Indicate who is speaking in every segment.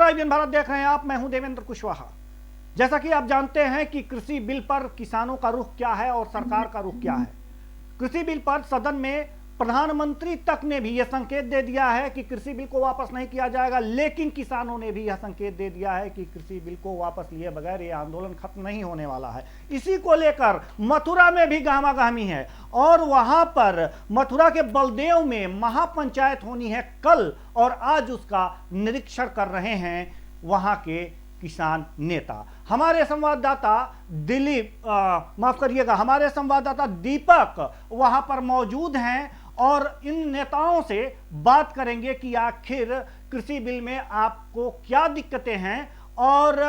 Speaker 1: नमस्कार, IBN भारत देख रहे हैं आप। मैं हूं देवेंद्र कुशवाहा। जैसा कि आप जानते हैं कि कृषि बिल पर किसानों का रुख क्या है और सरकार का रुख क्या है। कृषि बिल पर सदन में प्रधानमंत्री तक ने भी यह संकेत दे दिया है कि कृषि बिल को वापस नहीं किया जाएगा, लेकिन किसानों ने भी यह संकेत दे दिया है कि कृषि बिल को वापस लिए बगैर यह आंदोलन खत्म नहीं होने वाला है। इसी को लेकर मथुरा में भी गहमागहमी है और वहां पर मथुरा के बलदेव में महापंचायत होनी है कल, और आज उसका निरीक्षण कर रहे हैं वहां के किसान नेता। हमारे संवाददाता हमारे संवाददाता दीपक वहां पर मौजूद हैं और इन नेताओं से बात करेंगे कि आखिर कृषि बिल में आपको क्या दिक्कतें हैं और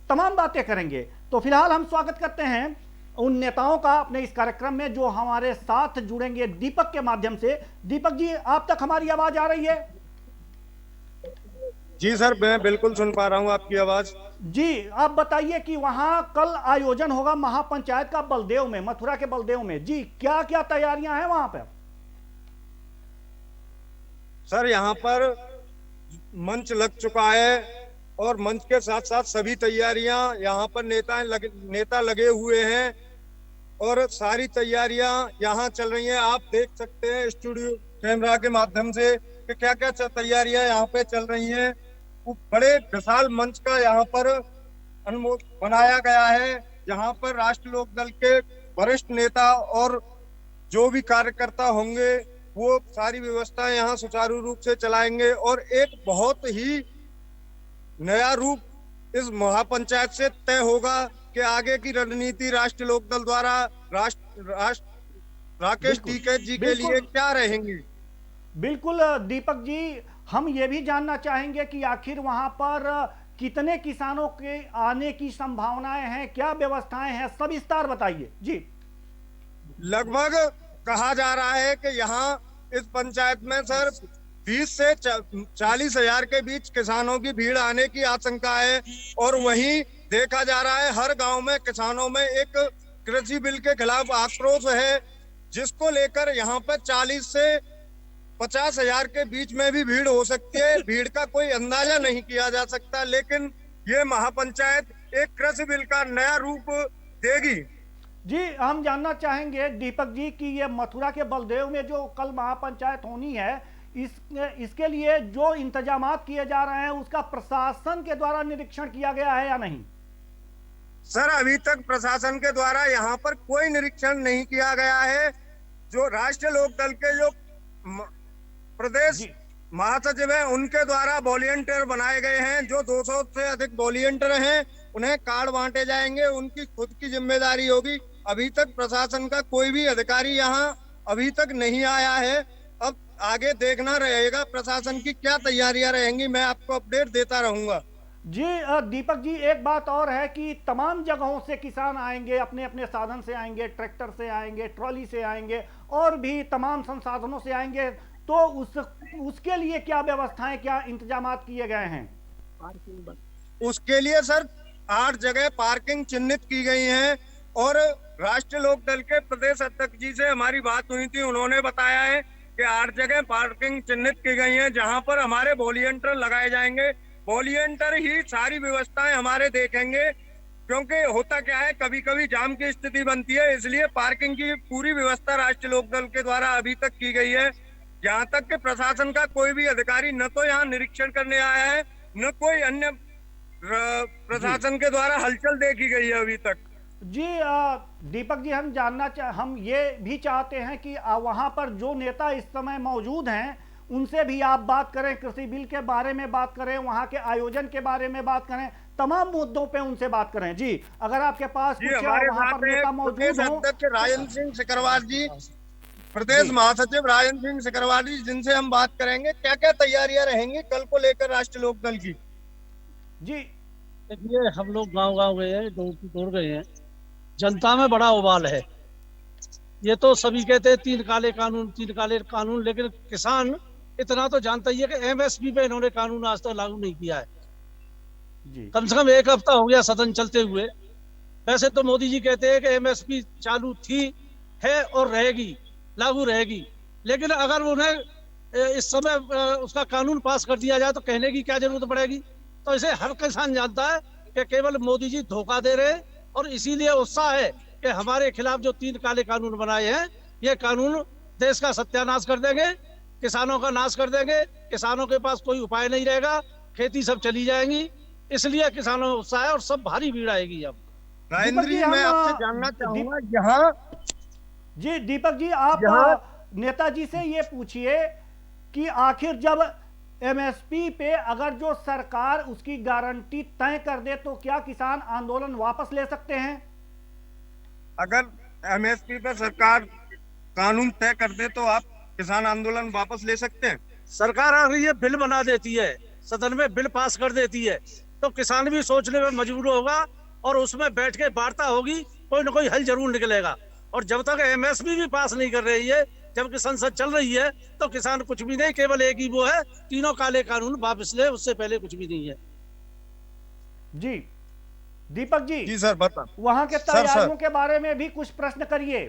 Speaker 1: तमाम बातें करेंगे। तो फिलहाल हम स्वागत करते हैं उन नेताओं का अपने इस कार्यक्रम में जो हमारे साथ जुड़ेंगे दीपक के माध्यम से। दीपक जी, आप तक हमारी आवाज आ रही है?
Speaker 2: जी सर, मैं बिल्कुल सुन पा रहा हूं आपकी आवाज।
Speaker 1: जी, आप बताइए कि वहां कल आयोजन होगा महापंचायत का बलदेव में, मथुरा के बलदेव में। जी, क्या क्या तैयारियां हैं वहां पर?
Speaker 2: सर, यहाँ पर मंच लग चुका है और मंच के साथ साथ सभी तैयारियां यहाँ पर नेता लगे हुए हैं और सारी तैयारियां यहाँ चल रही हैं। आप देख सकते हैं स्टूडियो कैमरा के माध्यम से कि क्या क्या तैयारियां यहाँ पे चल रही हैं। बड़े विशाल मंच का यहाँ पर बनाया गया है, जहाँ पर राष्ट्रीय लोक दल के वरिष्ठ नेता और जो भी कार्यकर्ता होंगे वो सारी व्यवस्थाएं यहाँ सुचारू रूप से चलाएंगे और एक बहुत ही नया रूप इस महापंचायत से तय होगा कि आगे की रणनीति राष्ट्रीय लोक दल द्वारा राकेश टिकैत जी के लिए क्या रहेंगी।
Speaker 1: बिल्कुल दीपक जी, हम ये भी जानना चाहेंगे कि आखिर वहां पर कितने किसानों के आने की संभावनाएं हैं, क्या व्यवस्थाएं हैं, सब विस्तार बताइए। जी,
Speaker 2: लगभग कहा जा रहा है कि यहाँ इस पंचायत में सर 20 से 40 हजार के बीच किसानों की भीड़ आने की आशंका है और वहीं देखा जा रहा है हर गांव में किसानों में एक कृषि बिल के खिलाफ आक्रोश है, जिसको लेकर यहाँ पर 40 से 50 हजार के बीच में भी भीड़ हो सकती है। भीड़ का कोई अंदाजा नहीं किया जा सकता, लेकिन ये महापंचायत एक कृषि बिल का नया रूप देगी।
Speaker 1: जी, हम जानना चाहेंगे दीपक जी कि ये मथुरा के बलदेव में जो कल महापंचायत होनी है, इसके लिए जो इंतजामात किए जा रहे हैं उसका प्रशासन के द्वारा निरीक्षण किया गया है या नहीं?
Speaker 2: सर, अभी तक प्रशासन के द्वारा यहाँ पर कोई निरीक्षण नहीं किया गया है। जो राष्ट्रीय लोक दल के जो प्रदेश महासचिव है उनके द्वारा वॉलंटियर बनाए गए हैं। जो 200 से अधिक वॉलंटियर हैं उन्हें कार्ड बांटे जाएंगे, उनकी खुद की जिम्मेदारी होगी। अभी तक प्रशासन का कोई भी अधिकारी यहाँ अभी तक नहीं आया है। अब आगे देखना रहेगा प्रशासन की क्या तैयारियां रहेंगी, मैं आपको अपडेट देता रहूंगा।
Speaker 1: जी दीपक जी, एक बात और है कि तमाम जगहों से किसान आएंगे, अपने अपने साधन से आएंगे, ट्रैक्टर से आएंगे, ट्रॉली से आएंगे और भी तमाम संसाधनों से आएंगे, तो उसके लिए क्या व्यवस्थाएं, क्या इंतजामात किए गए हैं?
Speaker 2: उसके लिए सर 8 जगह पार्किंग चिन्हित की गई हैं और राष्ट्रीय लोक दल के प्रदेश अध्यक्ष जी से हमारी बात हुई थी, उन्होंने बताया है कि 8 जगह पार्किंग चिन्हित की गई हैं जहां पर हमारे वॉलंटियर लगाए जाएंगे। वॉलंटियर ही सारी व्यवस्थाएं हमारे देखेंगे, क्योंकि होता क्या है कभी कभी जाम की स्थिति बनती है, इसलिए पार्किंग की पूरी व्यवस्था राष्ट्रीय लोक दल के द्वारा अभी तक की गई है। यहाँ तक कि प्रशासन का कोई भी अधिकारी न तो यहाँ निरीक्षण करने आया है, न कोई अन्य प्रशासन के द्वारा हलचल देखी गई है अभी तक।
Speaker 1: जी दीपक जी, हम ये भी चाहते हैं कि वहां पर जो नेता इस समय मौजूद हैं उनसे भी आप बात करें, कृषि बिल के बारे में बात करें, वहां के आयोजन के बारे में बात करें, तमाम मुद्दों पे उनसे बात करें। जी, अगर आपके पास कुछ वहां पर नेता मौजूद हो।
Speaker 2: राजेंद्र सिंह सिकरवार जी, प्रदेश महासचिव राजेंद्र सिंह सिकरवार जी, जिनसे हम बात करेंगे क्या क्या तैयारियां रहेंगी कल को लेकर राष्ट्रीय लोक दल की।
Speaker 1: जी
Speaker 3: देखिए, हम लोग गांव गए हैं, दौड़ गए हैं, जनता में बड़ा उबाल है। ये तो सभी कहते हैं 3 काले कानून, लेकिन किसान इतना तो जानता ही है कि MSP पे इन्होंने कानून आज तक लागू नहीं किया है।
Speaker 1: जी,
Speaker 3: कम से कम 1 हफ्ता हो गया सदन चलते हुए। वैसे तो मोदी जी कहते हैं कि MSP चालू थी, है और रहेगी, लागू रहेगी, लेकिन अगर उन्हें इस समय उसका कानून पास कर दिया जाए तो कहने की क्या जरूरत पड़ेगी। तो इसे हर किसान जानता है कि केवल मोदी जी धोखा दे रहे हैं, और इसीलिए उत्साह है कि हमारे खिलाफ जो 3 काले कानून बनाए हैं, ये कानून देश का सत्यानाश कर देंगे, किसानों का नाश कर देंगे, किसानों के पास कोई उपाय नहीं रहेगा, खेती सब चली जाएंगी। इसलिए किसानों में उत्साह है और सब भारी भीड़ आएगी अब।
Speaker 2: राजेंद्र जी, मैं आपसे जानना चाहूंगा, यहाँ
Speaker 1: जी दीपक जी, आप नेताजी से ये पूछिए कि आखिर जब एमएसपी पे अगर जो सरकार उसकी गारंटी तय कर दे तो क्या किसान आंदोलन वापस ले सकते हैं?
Speaker 2: अगर एमएसपी पे सरकार कानून तय कर दे तो आप किसान आंदोलन वापस ले सकते हैं?
Speaker 3: सरकार अगर ये बिल बना देती है, सदन में बिल पास कर देती है, तो किसान भी सोचने में मजबूर होगा और उसमें बैठ के वार्ता होगी, कोई ना कोई हल जरूर निकलेगा। और जब तक एमएसपी भी पास नहीं कर रही है, जबकि संसद चल रही है, तो किसान कुछ भी नहीं, केवल एक ही वो है, 3 काले कानून वापस ले, उससे पहले कुछ भी नहीं है।
Speaker 1: जी दीपक जी।
Speaker 2: जी सर, बता।
Speaker 1: वहां के तैयारियों के बारे में भी कुछ प्रश्न करिए।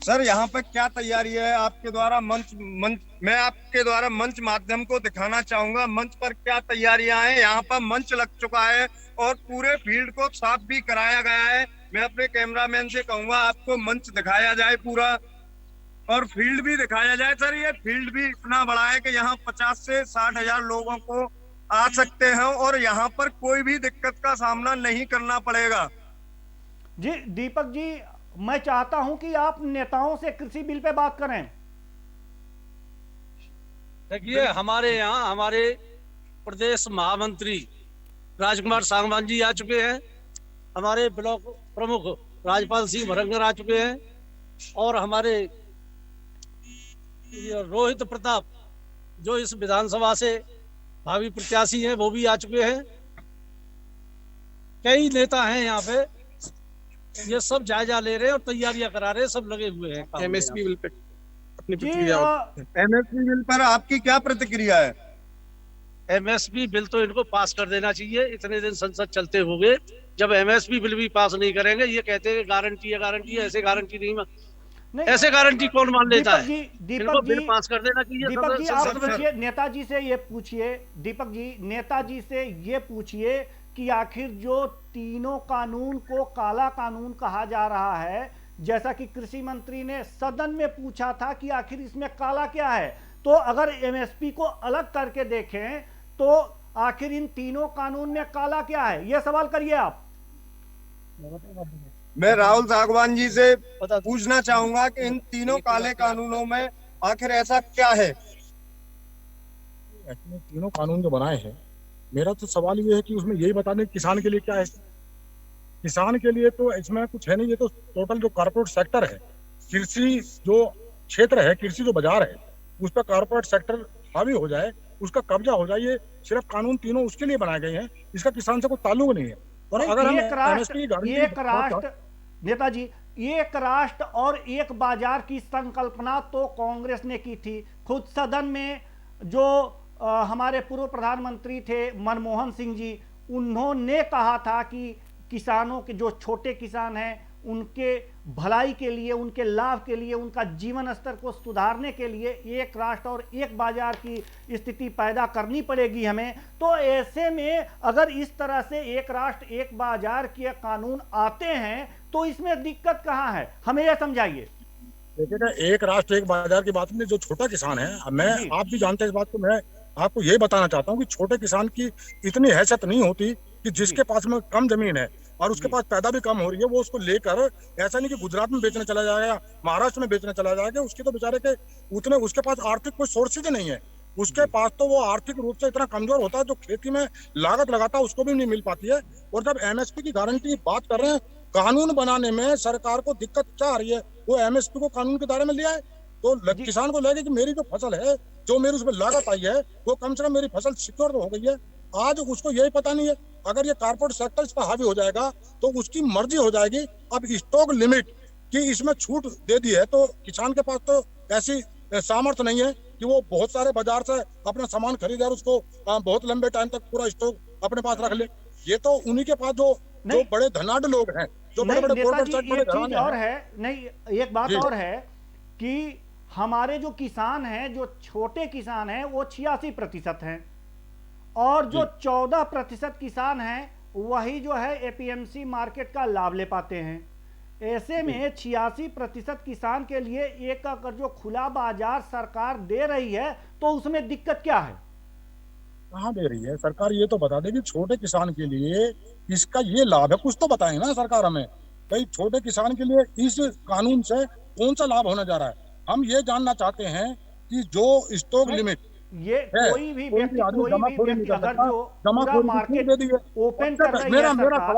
Speaker 2: सर, यहाँ पर क्या तैयारी है आपके द्वारा? मैं आपके द्वारा मंच माध्यम को दिखाना चाहूंगा, मंच पर क्या तैयारियां हैं। यहाँ पर मंच लग चुका है और पूरे फील्ड को साफ भी कराया गया है। मैं अपने कैमरामैन से कहूंगा आपको मंच दिखाया जाए पूरा, और फील्ड भी दिखाया जाए। सर, ये फील्ड भी इतना बड़ा है कि यहाँ 50 से 60 हजार लोगों को आ सकते हैं और यहाँ पर कोई भी दिक्कत का सामना नहीं करना पड़ेगा।
Speaker 1: जी दीपक जी, मैं चाहता हूं कि आप नेताओं से कृषि बिल पे बात करें।
Speaker 3: देखिए, हमारे यहाँ हमारे प्रदेश महामंत्री राजकुमार सांगवान जी आ चुके हैं, हमारे ब्लॉक प्रमुख राजपाल सिंह भरंगर आ चुके हैं, और हमारे रोहित प्रताप जो इस विधानसभा से भावी प्रत्याशी हैं, वो भी आ चुके हैं। कई नेता हैं यहाँ पे, ये सब जायजा ले रहे हैं और तैयारियां करा रहे हैं, सब लगे हुए हैं
Speaker 2: एमएसपी बिल पे अपनी प्रतिक्रिया। एमएसपी बिल पर आपकी क्या प्रतिक्रिया है?
Speaker 3: एमएसपी बिल तो इनको पास कर देना चाहिए। इतने दिन संसद चलते हो गए, जब एमएसपी बिल भी पास नहीं करेंगे, ये कहते हैं गारंटी है गारंटी है, ऐसे गारंटी नहीं, ऐसे गारंटी कौन मान लेता है? इनको बिल पास कर देना चाहिए।
Speaker 1: दीपक जी, आप पूछिए नेताजी से, ये पूछिए दीपक जी, नेताजी से ये पूछिए कि आखिर जो 3 कानून को काला कानून कहा जा रहा है, जैसा कि कृषि मंत्री ने सदन में पूछा था कि आखिर इसमें काला क्या है, तो अगर एमएसपी को अलग करके देखें तो आखिर इन 3 कानून में काला क्या है, यह सवाल करिए आप।
Speaker 2: मैं राहुल सागवान जी से पूछना चाहूंगा कि इन 3 काले कानूनों में आखिर ऐसा क्या है?
Speaker 4: 3 कानून जो बनाए हैं, मेरा तो सवाल ये है कि उसमें यही बता दें किसान के लिए क्या है। किसान के लिए तो इसमें कुछ है नहीं, ये तो टोटल जो कॉर्पोरेट सेक्टर है, कृषि जो क्षेत्र है, कृषि जो बाजार है, उस पर कॉर्पोरेट सेक्टर हावी हो जाए, उसका कब्जा हो जाए, ये सिर्फ कानून 3 उसके लिए बनाए गए हैं। इसका किसान से कोई ताल्लुक नहीं है। और अगर हम
Speaker 1: एक राष्ट्र नेताजी, एक राष्ट्र और एक बाजार की संकल्पना तो कांग्रेस ने की थी। खुद सदन में जो हमारे पूर्व प्रधानमंत्री थे मनमोहन सिंह जी, उन्होंने कहा था कि किसानों के जो छोटे किसान हैं उनके भलाई के लिए, उनके लाभ के लिए, उनका जीवन स्तर को सुधारने के लिए एक राष्ट्र और एक बाजार की स्थिति पैदा करनी पड़ेगी हमें। तो ऐसे में अगर इस तरह से एक राष्ट्र एक बाजार के कानून आते हैं तो इसमें दिक्कत कहाँ है, हमें यह समझाइए।
Speaker 4: देखिएगा, एक राष्ट्र एक बाजार की बात में जो छोटा किसान है, मैं आप भी जानते हैं इस बात को, मैं आपको यही बताना चाहता हूँ कि छोटे किसान की इतनी हैसियत नहीं होती कि जिसके पास में कम जमीन है और उसके पास पैदा भी कम हो रही है, वो उसको लेकर ऐसा नहीं कि गुजरात में बेचने चला जाएगा, महाराष्ट्र में बेचने चला जाएगा। उसके तो बेचारे के उतने, उसके पास आर्थिक कोई सोर्सेज नहीं है। उसके पास तो वो आर्थिक रूप से इतना कमजोर होता है, जो खेती में लागत लगाता है उसको भी नहीं मिल पाती है। और जब एमएसपी की गारंटी की बात कर रहे हैं, कानून बनाने में सरकार को दिक्कत क्या आ रही है? वो एमएसपी को कानून के दायरे में लिया है तो किसान को लगे कि मेरी जो फसल है, जो मेरी उसमें लागत आई है, वो कम से कम मेरी फसल सिक्योर हो गई है। आज उसको यही पता नहीं है। अगर ये कारपोरेट सेक्टर इस पर हावी हो जाएगा तो उसकी मर्जी हो जाएगी। अब स्टॉक लिमिट की इसमें छूट दे दी है तो किसान के पास तो ऐसी सामर्थ्य नहीं है कि वो बहुत सारे बाजार से अपना सामान खरीदे और उसको बहुत लंबे टाइम तक पूरा स्टॉक अपने पास रख ले। ये तो उन्हीं के पास जो बड़े धनाढ़ लोग हैं, जो बड़े बड़े
Speaker 1: और है नहीं, एक बात और है कि हमारे जो किसान हैं, जो छोटे किसान हैं, वो 86% हैं और जो 14% किसान हैं वही जो है एपीएमसी मार्केट का लाभ ले पाते हैं। ऐसे में 86% किसान के लिए एक अगर जो खुला बाजार सरकार दे रही है तो उसमें दिक्कत क्या है?
Speaker 4: कहाँ दे रही है सरकार? ये तो बता दे कि छोटे किसान के लिए इसका ये लाभ है, कुछ तो बताए ना सरकार हमें। भाई छोटे किसान के लिए इस कानून से कौन सा लाभ होने जा रहा है? हम ये जानना चाहते हैं कि जो स्टॉक लिमिट
Speaker 1: ये
Speaker 4: है,
Speaker 1: कोई भी व्यक्ति
Speaker 4: जमाखोरी नहीं कर
Speaker 1: अगर
Speaker 4: सकता।
Speaker 1: जो पूरा
Speaker 4: जमाखोरी
Speaker 1: मार्केट
Speaker 4: दे दी है।
Speaker 1: ओपन कर रही है
Speaker 4: मेरा
Speaker 1: सरकार।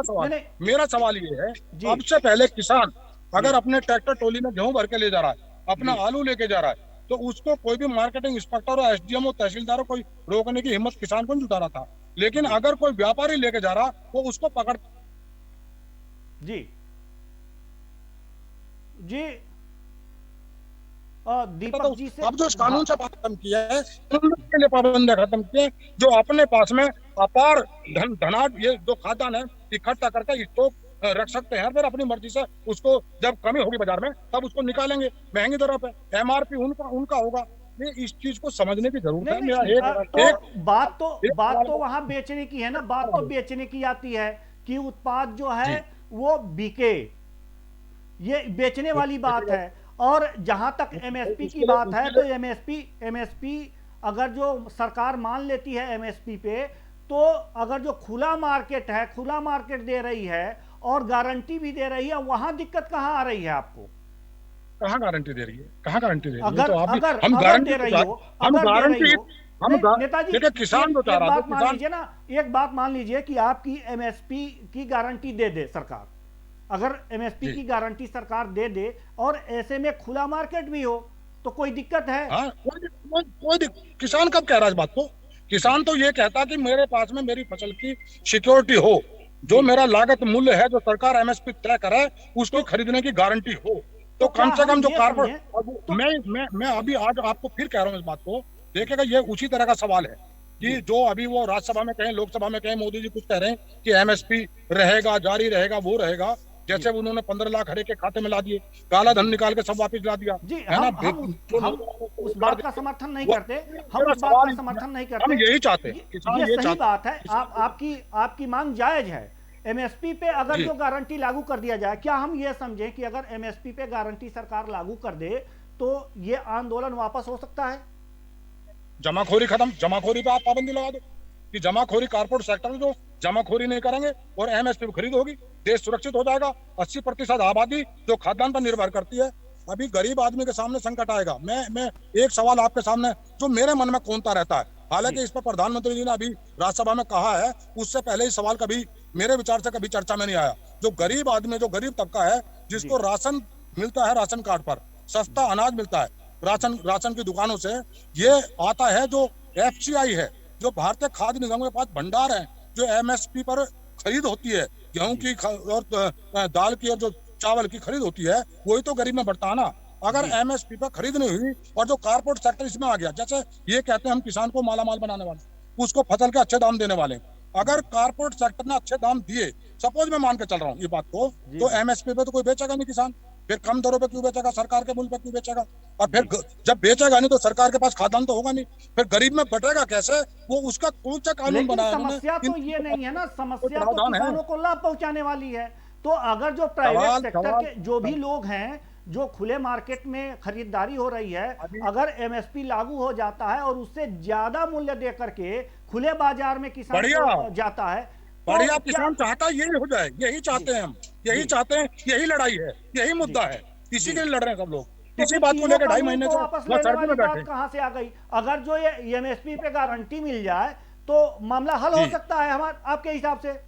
Speaker 4: सवाल है, मेरा सवाल ये है,
Speaker 1: जी।
Speaker 4: अब से पहले किसान अगर अपने ट्रैक्टर ट्रॉली में गेहूं भर के ले जा रहा है, अपना आलू लेके जा रहा है, तो उसको कोई भी मार्केटिंग इंस्पेक्टर और एसडीएम और तहसीलदार कोई रोकने की हिम्मत किसान को नहीं जुटा रहा था। लेकिन अगर कोई व्यापारी लेके जा रहा वो उसको पकड़।
Speaker 1: जी जी दीपक जी से
Speaker 4: अब जो इस कानून से बात खत्म किया है, के लिए पाबंदियां खत्म की है, जो अपने पास में अपार धनाढ़ ये जो खाद्यान्न है इकट्ठा करके स्टॉक रख सकते हैं, फिर अपनी मर्जी से उसको जब कमी होगी बाजार में तब उसको निकालेंगे महंगी दरों पे। एमआरपी उनका होगा। ये इस चीज को समझने की जरूरत है। मेरा
Speaker 1: बात तो वहां बेचने की है ना, बात तो बेचने की आती है कि उत्पाद जो है वो बिके, ये बेचने वाली बात है। और जहां तक एमएसपी की बात है तो एमएसपी अगर जो सरकार मान लेती है एमएसपी पे, तो अगर जो खुला मार्केट दे रही है और गारंटी भी दे रही है, वहां दिक्कत कहां आ रही है आपको?
Speaker 4: कहां गारंटी दे रही है? कहां गारंटी दे रही है?
Speaker 1: अगर
Speaker 4: तो आप
Speaker 1: अगर
Speaker 4: हम
Speaker 1: अगर
Speaker 4: गारंटी
Speaker 1: दे रही हो, नेताजी
Speaker 4: किसान
Speaker 1: एक बात मान लीजिए ना, एक बात मान लीजिए कि आपकी एमएसपी की गारंटी दे दे सरकार, अगर एमएसपी की गारंटी सरकार दे दे और ऐसे में खुला मार्केट भी हो तो कोई दिक्कत है?
Speaker 4: हाँ, किसान कब कह रहा है इस बात को? किसान तो ये कहता कि मेरे पास में मेरी फसल की सिक्योरिटी हो, जो मेरा लागत मूल्य है जो सरकार एमएसपी तय करे उसको खरीदने की गारंटी हो। तो कम से कम जो कारपोरेट, मैं अभी आज आपको फिर कह रहा हूँ इस बात को, देखिएगा ये उसी तरह का सवाल है कि जो अभी वो राज्यसभा में कहें, लोकसभा में कहें, मोदी जी कुछ कह रहे हैं कि एमएसपी रहेगा, जारी रहेगा, वो रहेगा। जैसे उन्होंने 15 लाख हर एक के खाते में ला दिए, काला धन निकाल के सब वापस ला दिया।
Speaker 1: जी, हम उस बात का समर्थन नहीं करते, हम
Speaker 4: यही चाहते हैं।
Speaker 1: ये सही बात है, आपकी मांग जायज है। एमएसपी पे अगर जो गारंटी लागू कर दिया जाए, क्या हम ये समझें कि अगर एमएसपी पे गारंटी सरकार लागू कर दे तो ये आंदोलन वापस हो सकता है?
Speaker 4: जमाखोरी खत्म, जमाखोरी पे आप पाबंदी लगा दो कि जमाखोरी कारपोरेट सेक्टर में जो जमाखोरी नहीं करेंगे और एमएसपी पे खरीद होगी, देश सुरक्षित हो जाएगा। 80% आबादी जो खाद्यान्न पर निर्भर करती है, अभी गरीब आदमी के सामने संकट आएगा। मैं एक सवाल आपके सामने जो मेरे मन में कौनता रहता है, हालांकि इस पर प्रधानमंत्री जी ने अभी राज्यसभा में कहा है, उससे पहले ही सवाल कभी मेरे विचार से कभी चर्चा में नहीं आया। जो गरीब आदमी, जो गरीब तबका है, जिसको राशन मिलता है, राशन कार्ड पर सस्ता अनाज मिलता है राशन की दुकानों से, ये आता है जो एफसीआई है, जो भारतीय खाद्य निगम के पास भंडार है, जो एमएसपी पर खरीद होती है, गेहूं की और दाल की और जो चावल की खरीद होती है, वही तो गरीब में बढ़ता है ना। अगर एमएसपी पर खरीद नहीं हुई और जो कारपोरेट सेक्टर इसमें आ गया, जैसे ये कहते हैं हम किसान को मालामाल बनाने वाले, उसको फसल के अच्छे दाम देने वाले, अगर कारपोरेट सेक्टर ने अच्छे दाम दिए, सपोज मैं मान के चल रहा हूँ ये बात को, तो एमएसपी पे तो कोई बेचेगा नहीं किसान, फिर कम दरों पे क्यों बेचेगा, सरकार के मूल्य पे क्यों बेचेगा? और फिर जब बेचेगा नहीं तो सरकार के पास खाद्यान्न तो होगा नहीं, फिर गरीब में बटेगा कैसे? वो उसका कौन सा कानून बनाया?
Speaker 1: समस्या तो ये नहीं है ना, समस्या तो किसानों को लाभ पहुंचाने वाली है। तो अगर जो प्राइवेट सेक्टर के जो भी लोग हैं, जो खुले मार्केट में खरीदारी हो रही है, अगर एमएसपी लागू हो जाता है और उससे ज्यादा मूल्य दे करके खुले बाजार में किसान को जाता है,
Speaker 4: बढ़िया किसान चाहता है यही हो जाए, यही चाहते हैं हम, यही चाहते हैं, यही लड़ाई है, यही मुद्दा है, इसी के लिए लड़ रहे हैं सब लोग। इसी बात को लेकर 2.5 महीने से सर्दी में बैठे।
Speaker 1: कहां से आ गई? अगर जो ये एमएसपी पे गारंटी मिल जाए तो मामला हल हो सकता है आपके हिसाब से?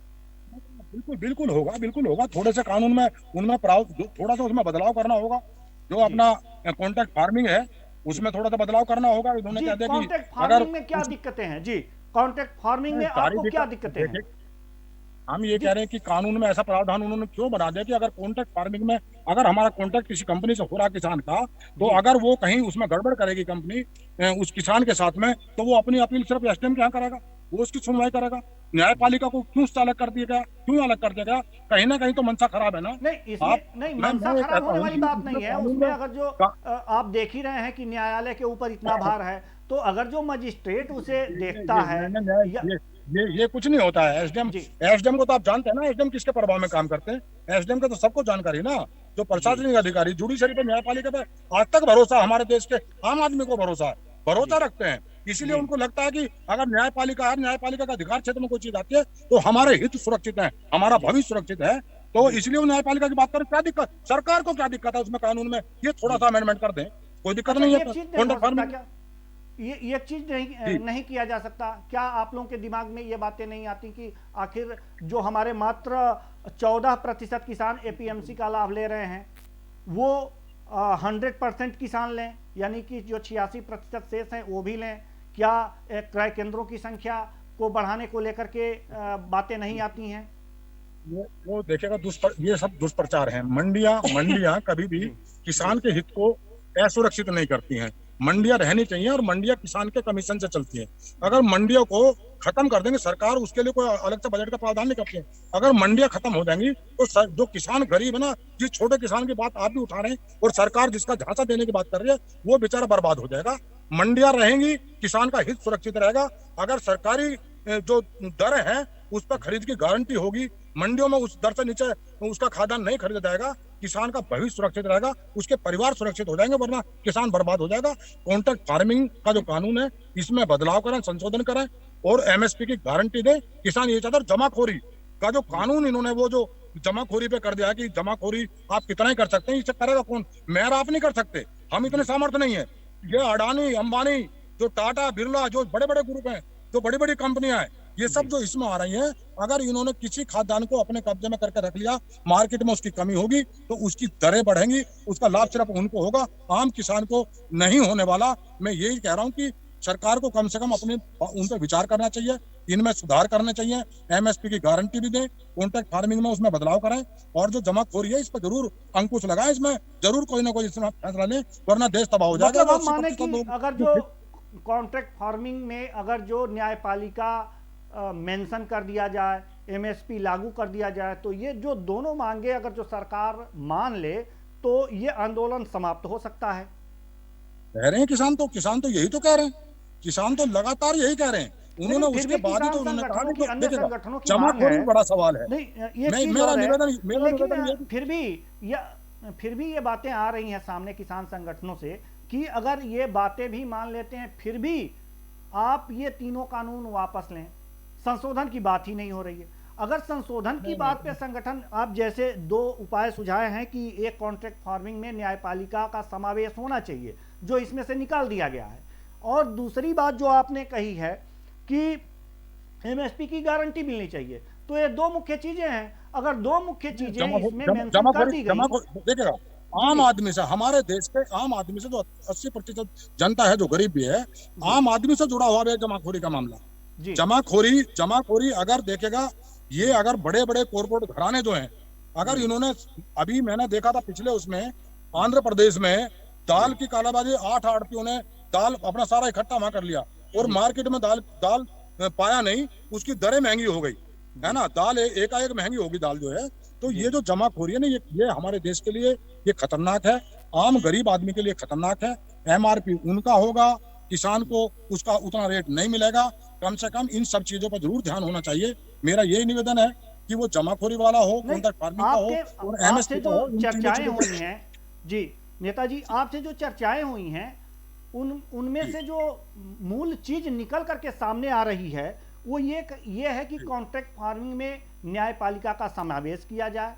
Speaker 4: बिल्कुल होगा। थोड़े से कानून में उनमें थोड़ा सा उसमें बदलाव करना होगा। जो अपना कॉन्ट्रैक्ट फार्मिंग है उसमें थोड़ा सा बदलाव करना होगा। उन्होंने कहा कि
Speaker 1: कॉन्ट्रैक्ट फार्मिंग में क्या दिक्कतें हैं? जी, कॉन्ट्रैक्ट फार्मिंग में आपको क्या दिक्कतें हैं?
Speaker 4: हम ये कह रहे हैं कि कानून में ऐसा प्रावधान उन्होंने क्यों बना दिया कि अगर कॉन्ट्रैक्ट फार्मिंग में अगर हमारा कॉन्ट्रैक्ट किसी कंपनी से हो रहा किसान का, तो अगर वो कहीं उसमें गड़बड़ करेगी कंपनी उस किसान के साथ में, तो वो अपनी अपील सिर्फ एसडीएम के यहाँ करेगा, वो उसकी सुनवाई करेगा। न्यायपालिका को क्यों अलग कर दिया गया, क्यों अलग कर दिया गया? कहीं ना कहीं तो मंशा खराब है ना।
Speaker 1: नहीं, इसमें नहीं, मंशा
Speaker 4: मैं
Speaker 1: खराब
Speaker 4: कहता
Speaker 1: होने
Speaker 4: हूँ
Speaker 1: वाली
Speaker 4: कि
Speaker 1: बात नहीं है
Speaker 4: कानून
Speaker 1: उसमें।
Speaker 4: में
Speaker 1: अगर जो आप देख ही रहे हैं कि न्यायालय के ऊपर इतना भार है, तो अगर जो मजिस्ट्रेट उसे देखता है या
Speaker 4: ये कुछ नहीं होता है। एसडीएम
Speaker 1: जी
Speaker 4: एसडीएम को तो आप जानते हैं ना, एसडीएम किसके प्रभाव में काम करते हैं। एसडीएम का तो सबको जानकारी ना, जो प्रशासनिक अधिकारी, जुडिशरी पे, न्यायपालिका पे आज तक भरोसा हमारे देश के आम आदमी को भरोसा है, भरोसा रखते हैं। इसीलिए
Speaker 1: जी
Speaker 4: उनको लगता है कि अगर न्यायपालिका है, न्यायपालिका का अधिकार क्षेत्र में कोई चीज आती है तो हमारे हित सुरक्षित है, हमारा
Speaker 1: जी
Speaker 4: भविष्य सुरक्षित है। तो इसलिए वो न्यायपालिका की बात करें। क्या दिक्कत, सरकार को क्या दिक्कत है उसमें, कानून में ये थोड़ा सा अमेंडमेंट कर दें, कोई दिक्कत
Speaker 1: अच्छा,
Speaker 4: नहीं
Speaker 1: ये
Speaker 4: है।
Speaker 1: चीज नहीं हो
Speaker 4: कॉन्ट्रैक्ट
Speaker 1: सकता
Speaker 4: फार्मिंग
Speaker 1: क्या? ये चीज नहीं किया जा सकता क्या? आप लोगों के दिमाग में ये बातें नहीं आती कि आखिर जो हमारे मात्र 14% किसान एपीएमसी का लाभ ले रहे हैं, वो 100% किसान लें, यानी कि जो 86% शेष हैं वो भी लें? क्या क्रय केंद्रों की संख्या को बढ़ाने को लेकर के बातें नहीं आती हैं?
Speaker 4: वो देखेगा ये सब दुष्प्रचार है। मंडियां कभी भी किसान के हित को असुरक्षित नहीं करती हैं। मंडियां रहनी चाहिए और मंडियां किसान के कमीशन से चलती हैं। अगर मंडियों को खत्म कर देंगे, सरकार उसके लिए कोई अलग से बजट का प्रावधान नहीं करती है। अगर मंडियां खत्म हो जाएंगी तो जो किसान गरीब है ना, जिस छोटे किसान की बात आप भी उठा रहे हैं और सरकार जिसका झांसा देने की बात कर रही है, वो बेचारा बर्बाद हो जाएगा। मंडियां रहेंगी, किसान का हित सुरक्षित रहेगा। अगर सरकारी जो दर है उस पर खरीद की गारंटी होगी, मंडियों में उस दर से नीचे उसका खाद्यान्न नहीं खरीदा जाएगा, किसान का भविष्य सुरक्षित रहेगा, उसके परिवार सुरक्षित हो जाएंगे, वरना किसान बर्बाद हो जाएगा। कॉन्ट्रैक्ट फार्मिंग का जो कानून है इसमें बदलाव करें, संशोधन करें और एमएसपी की गारंटी दें। किसान ये चाहता है। जमाखोरी का जो कानून इन्होंने वो जो जमाखोरी पे कर दिया कि जमाखोरी आप कितना ही कर सकते हैं, इसे करेगा कौन? मैं आप नहीं कर सकते, हम इतने सामर्थ्य नहीं है। ये अडानी, अंबानी, जो टाटा, बिरला, जो बड़े बड़े ग्रुप हैं, जो बड़ी बड़ी कंपनियां हैं, ये सब जो इसमें आ रही हैं, अगर इन्होंने किसी खाद्यान्न को अपने कब्जे में करके रख लिया, मार्केट में उसकी कमी होगी तो उसकी दरें बढ़ेंगी, उसका लाभ सिर्फ उनको होगा, आम किसान को नहीं होने वाला। मैं यही कह रहा हूँ कि सरकार को कम से कम अपने उन पर विचार करना चाहिए, इनमें सुधार करने चाहिए, एमएसपी की गारंटी भी दें, कॉन्ट्रैक्ट फार्मिंग में उसमें बदलाव करें और जो जमाखोरी है इस पर जरूर अंकुश लगाएं, इसमें जरूर कोई ना कोई इसमें फैसला लें, वरना देश तबाह हो जाएगा।
Speaker 1: मतलब हम माने कि अगर जो कॉन्ट्रैक्ट फार्मिंग में अगर जो न्यायपालिका मेंशन कर दिया जाए, एमएसपी लागू कर दिया जाए, तो ये जो दोनों मांगे अगर जो सरकार मान ले तो ये आंदोलन समाप्त हो सकता है।
Speaker 4: कह रहे हैं किसान तो यही तो कह रहे हैं, किसान तो लगातार यही कह रहे हैं। उन्होंने उसके बाद ही तो उन्होंने कहा कि
Speaker 1: अन्य संगठनों की
Speaker 4: जमाखोरी बड़ा सवाल है।
Speaker 1: नहीं, ये
Speaker 4: मेरा निवेदन
Speaker 1: लेकिन फिर भी ये बातें आ रही हैं सामने किसान संगठनों से कि अगर ये बातें भी मान लेते हैं फिर भी आप ये तीनों कानून वापस लें, संशोधन की बात ही नहीं हो रही है। अगर संशोधन की बात पे संगठन, आप जैसे दो उपाय सुझाए हैं कि एक कॉन्ट्रैक्ट फार्मिंग में न्यायपालिका का समावेश होना चाहिए जो इसमें से निकाल दिया गया है, और दूसरी बात जो आपने कही है कि एमएसपी की गारंटी मिलनी चाहिए, तो ये दो मुख्य चीजें हैं। अगर दो मुख्य चीजें इसमें मेंशन कर दी गई,
Speaker 4: देखिएगा आम आदमी से, हमारे देश के आम आदमी से जो 80% जनता है जो गरीब भी है, आम आदमी से जुड़ा हुआ है जमाखोरी का मामला। जमाखोरी अगर देखेगा, ये अगर बड़े बड़े कॉर्पोरेट घराने जो हैं, अगर इन्होंने, अभी मैंने देखा था पिछले उसमें आंध्र प्रदेश में दाल की कालाबाजी, 8 आड़तियों ने दाल अपना सारा इकट्ठा वहां कर लिया और मार्केट में दाल पाया नहीं, उसकी दरें महंगी हो गई है ना, दाल एकाएक महंगी होगी दाल जो है। तो ये जो जमाखोरी है ना, ये हमारे देश के लिए ये खतरनाक है, आम गरीब आदमी के लिए खतरनाक है। एमआरपी उनका होगा, किसान को उसका उतना रेट नहीं मिलेगा। कम से कम इन सब चीजों पर जरूर ध्यान होना चाहिए। मेरा यही निवेदन है कि वो जमाखोरी वाला हो, कॉन्ट्रैक्ट फार्मिंग का हो और एमएसपी का हो।
Speaker 1: चर्चाएं हुई हैं जी नेताजी, आपसे जो चर्चाएं हुई हैं उनमें से जो मूल चीज निकल करके सामने आ रही है वो ये है कि कॉन्ट्रैक्ट फार्मिंग में न्यायपालिका का समावेश किया जाए,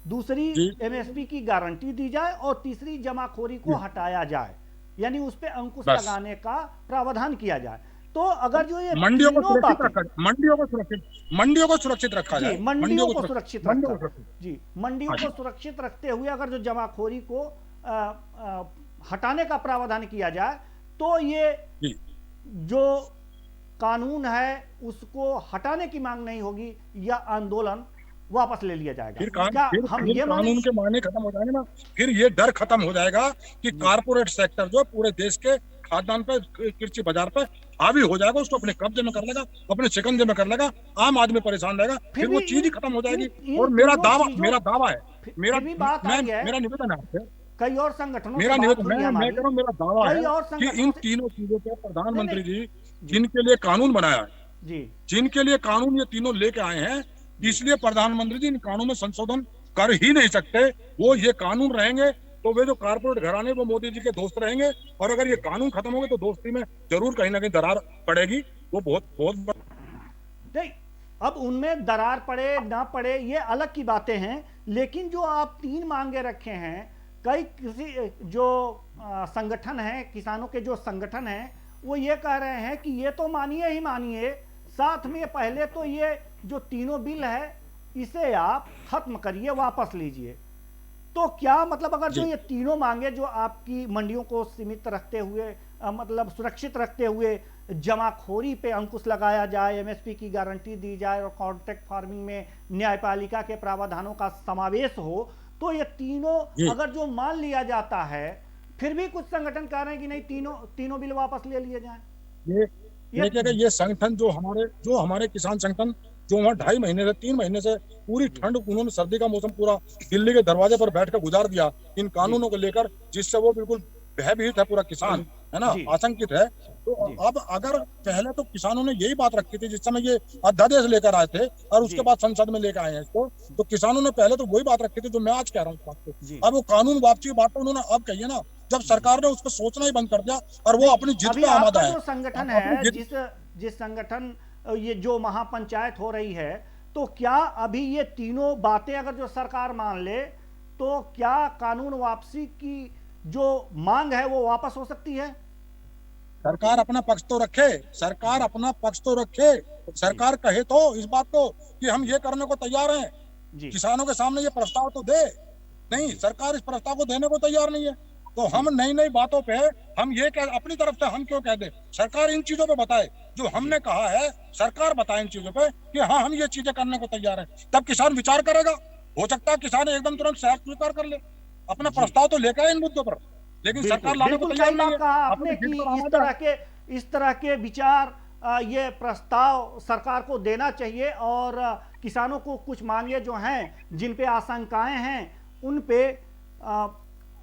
Speaker 1: दूसरी एमएसपी की गारंटी दी जाए और तीसरी जमाखोरी को हटाया जाए, यानी उस पे अंकुश लगाने का प्रावधान किया जाए। तो अगर जो ये
Speaker 4: मंडियों को सुरक्षित रखा जाए, मंडियों को सुरक्षित रखा जाए,
Speaker 1: मंडियों को सुरक्षित रखते हुए अगर जो जमाखोरी को हटाने का प्रावधान किया जाए तो ये जो कानून है उसको हटाने की मांग नहीं होगी या आंदोलन वापस ले लिया जाएगा।
Speaker 4: फिर कानून के मायने खत्म हो जाएंगे ना, फिर ये डर खत्म हो जाएगा कि कारपोरेट सेक्टर जो पूरे देश के खाद्यान्न पे, कृषि बाजार पे हावी हो जाएगा, उसको अपने कब्जे में कर लेगा, अपने शिकंजे में कर लेगा, आम आदमी परेशान रहेगा, फिर वो चीज ही खत्म हो जाएगी। और मेरा दावा है, मेरा निवेदन है आपसे,
Speaker 1: कई और संगठनों
Speaker 4: मेरा
Speaker 1: से बात
Speaker 4: निवेदन,
Speaker 1: हुई है
Speaker 4: मैं
Speaker 1: हमारी,
Speaker 4: कह रहा हूँ, मेरा दावा
Speaker 1: कई
Speaker 4: है
Speaker 1: और
Speaker 4: कि
Speaker 1: संगठनों
Speaker 4: इन
Speaker 1: से
Speaker 4: तीनों चीजों पे प्रधानमंत्री जी
Speaker 1: जी
Speaker 4: जिनके लिए कानून बनाया है,
Speaker 1: जी
Speaker 4: जिनके लिए कानून ये तीनों लेके आए हैं, इसलिए प्रधानमंत्री जी इन कानून में संशोधन कर ही नहीं सकते। वो ये कानून रहेंगे तो वे जो कारपोरेट घराने वो मोदी जी के दोस्त रहेंगे, और अगर ये कानून खत्म हो गए तो दोस्ती में जरूर कहीं ना कहीं दरार पड़ेगी। वो बहुत
Speaker 1: नहीं, अब उनमें दरार पड़े ना पड़े ये अलग की बातें हैं, लेकिन जो आप 3 मांगे रखे हैं, कई किसी जो संगठन हैं, किसानों के जो संगठन हैं, वो ये कह रहे हैं कि ये तो मानिए ही मानिए, साथ में पहले तो ये जो तीनों बिल है इसे आप खत्म करिए, वापस लीजिए। तो क्या मतलब अगर जो ये तीनों मांगे जो आपकी मंडियों को सीमित रखते हुए मतलब सुरक्षित रखते हुए जमाखोरी पे अंकुश लगाया जाए, एमएसपी की गारंटी दी जाए और कॉन्ट्रैक्ट फार्मिंग में न्यायपालिका के प्रावधानों का समावेश हो, तो ये तीनों अगर जो मान लिया जाता है, फिर भी कुछ संगठन कह रहे हैं कि नहीं, तीनों बिल वापस ले लिए जाएं।
Speaker 4: ये संगठन जो हमारे किसान संगठन जो वहाँ 2.5 महीने से 3 महीने से पूरी ठंड, उन्होंने सर्दी का मौसम पूरा दिल्ली के दरवाजे पर बैठकर गुजार दिया इन कानूनों को लेकर, जिससे वो बिल्कुल भयभीत है, पूरा किसान है ना, आतंकित है। तो अब अगर पहले तो किसानों ने यही बात रखी थी, जिस समय ये अध्यादेश लेकर आए थे और उसके बाद संसद में लेकर आए हैं इसको, तो किसानों ने पहले तो वही बात रखी थी जो मैं आज कह रहा हूँ इस बात को। अब वो कानून वापसी की बात उन्होंने अब कही है ना, जब सरकार ने उसको सोचना ही बंद कर दिया और वो अपनी जिद पे आमादा है।
Speaker 1: जो संगठन है, जिस संगठन ये जो महापंचायत हो रही है, तो क्या अभी ये तीनों बातें अगर जो सरकार मान ले, तो क्या कानून वापसी की जो मांग है वो वापस हो सकती है?
Speaker 4: सरकार अपना पक्ष तो रखे, सरकार कहे तो इस बात को कि हम ये करने को तैयार हैं, किसानों के सामने ये प्रस्ताव तो दे। नहीं, सरकार इस प्रस्ताव को देने को तैयार नहीं है, तो हम नई बातों पे हम ये अपनी तरफ से हम क्यों कह दे, सरकार इन चीजों पे बताए जो हमने कहा है, सरकार बताए इन चीजों पे कि हाँ हम ये चीजें करने को तैयार हैं, तब किसान विचार करेगा। हो सकता है किसान एकदम तुरंत शहर स्वीकार कर ले, अपना प्रस्ताव तो लेकर इन मुद्दों पर, लेकिन सरकार लाने को तैयार नहीं है।
Speaker 1: आपने कि इस तरह के विचार, ये प्रस्ताव सरकार को देना चाहिए और किसानों को कुछ मांगे जो हैं, जिन पे आशंकाएं हैं, उन पे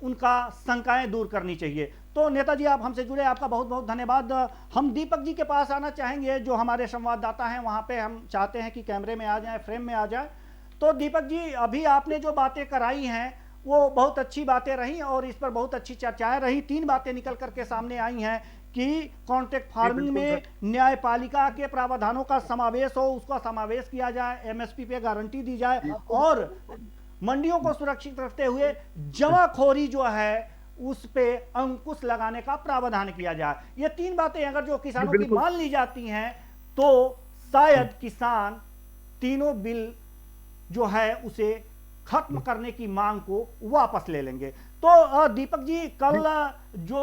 Speaker 1: उनका शंकाएं दूर करनी चाहिए। तो नेताजी, आप हमसे जुड़े, आपका बहुत बहुत धन्यवाद। हम दीपक जी के पास आना चाहेंगे, जो हमारे संवाददाता हैं, वहां पे हम चाहते हैं कि कैमरे में आ जाए, फ्रेम में आ जाए। तो दीपक जी, अभी आपने जो बातें कराई हैं वो बहुत अच्छी बातें रही और इस पर बहुत अच्छी चर्चाएं रही। 3 बातें निकल करके सामने आई हैं कि कॉन्ट्रैक्ट फार्मिंग में न्यायपालिका के प्रावधानों का समावेश हो, उसका समावेश किया जाए, एमएसपी पे गारंटी दी जाए और मंडियों को सुरक्षित रखते हुए जमाखोरी जो है उस पे अंकुश लगाने का प्रावधान किया जाए। ये 3 बातें अगर जो किसानों की मान ली जाती हैं, तो शायद किसान तीनों बिल जो है उसे खत्म करने की मांग को वापस ले लेंगे। तो दीपक जी, कल जो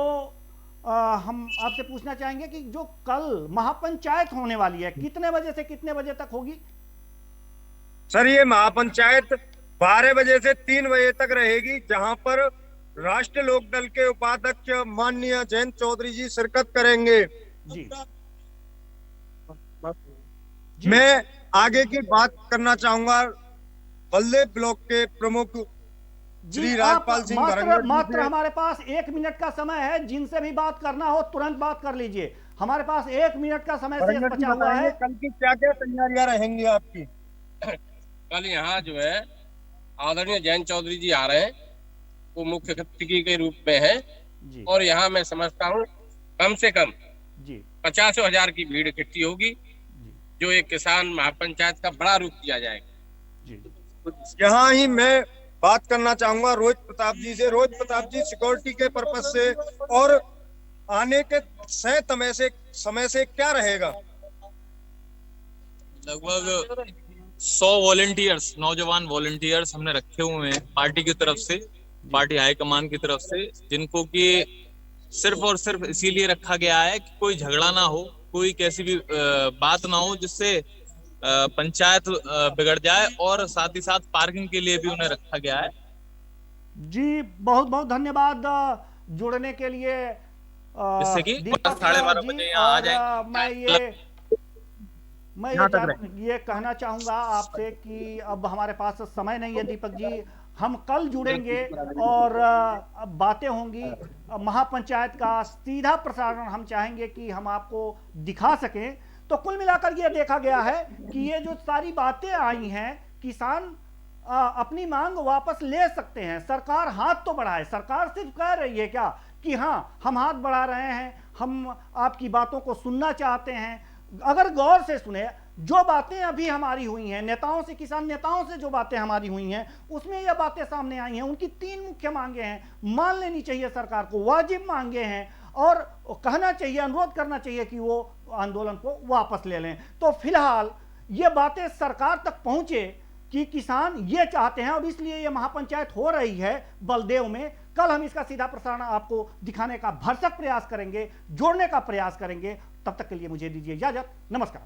Speaker 1: हम आपसे पूछना चाहेंगे कि जो कल महापंचायत होने वाली है, कितने बजे से कितने बजे तक होगी?
Speaker 2: सर, ये महापंचायत 12 बजे से 3 बजे तक रहेगी, जहां पर राष्ट्रीय लोकदल के उपाध्यक्ष माननीय जयंत चौधरी जी शिरकत करेंगे।
Speaker 1: जी।
Speaker 2: मैं आगे की बात करना चाहूंगा बल्ले ब्लॉक के प्रमुख श्री राजपाल सिंह
Speaker 1: मात्र हमारे पास 1 मिनट का समय है, जिनसे भी बात करना हो तुरंत बात कर लीजिए, हमारे पास 1 मिनट का समय शेष बचा हुआ है।
Speaker 2: कल की क्या क्या तैयारियां रहेंगी आपकी?
Speaker 5: कल यहाँ जो है आदरणीय जयंत चौधरी जी आ रहे हैं, वो मुख्य अतिथि के रूप में है
Speaker 1: जी।
Speaker 5: और यहाँ मैं समझता हूँ कम से कम
Speaker 1: जी
Speaker 5: 50,000 की भीड़ इकट्ठी होगी, जो एक किसान महापंचायत का बड़ा रूप दिया जाएगा
Speaker 1: जी।
Speaker 2: यहाँ ही मैं बात करना चाहूंगा रोहित प्रताप जी से। रोहित प्रताप जी, सिक्योरिटी के पर्पज से और आने के समय से क्या रहेगा?
Speaker 6: लगभग 100 वॉलंटियर्स, नौजवान वॉलंटियर्स हमने रखे हुए हैं पार्टी की तरफ से, पार्टी हाईकमान की तरफ से, जिनको कि सिर्फ और सिर्फ इसीलिए रखा गया है कि कोई झगड़ा ना हो, कोई कैसी भी बात ना हो जिससे पंचायत बिगड़ जाए, और साथ ही साथ पार्किंग के लिए भी उन्हें रखा गया है।
Speaker 1: जी, बहुत बहुत धन्यवाद जुड़ने के लिए
Speaker 6: जिससे कि
Speaker 1: दीपक
Speaker 6: 12:30
Speaker 1: जी,
Speaker 6: बजे यहाँ आ
Speaker 1: और
Speaker 6: जाए।
Speaker 1: मैं ये कहना चाहूंगा आपसे कि अब हमारे पास समय नहीं है दीपक जी, हम कल जुड़ेंगे और बातें होंगी। महापंचायत का सीधा प्रसारण हम चाहेंगे कि हम आपको दिखा सकें। तो कुल मिलाकर ये देखा गया है कि ये जो सारी बातें आई हैं, किसान अपनी मांग वापस ले सकते हैं। सरकार हाथ तो बढ़ाए, सरकार सिर्फ कह रही है क्या कि हाँ हम हाथ बढ़ा रहे हैं, हम आपकी बातों को सुनना चाहते हैं। अगर गौर से सुने, जो बातें अभी हमारी हुई हैं नेताओं से, किसान नेताओं से जो बातें हमारी हुई हैं, उसमें यह बातें सामने आई हैं। उनकी 3 मुख्य मांगे हैं, मान लेनी चाहिए सरकार को, वाजिब मांगे हैं, और कहना चाहिए, अनुरोध करना चाहिए कि वो आंदोलन को वापस ले लें। तो फिलहाल ये बातें सरकार तक पहुंचे कि किसान ये चाहते हैं, और इसलिए ये महापंचायत हो रही है बलदेव में। कल हम इसका सीधा प्रसारण आपको दिखाने का भरसक प्रयास करेंगे, जोड़ने का प्रयास करेंगे। तब तक के लिए मुझे दीजिए इजाजत, नमस्कार।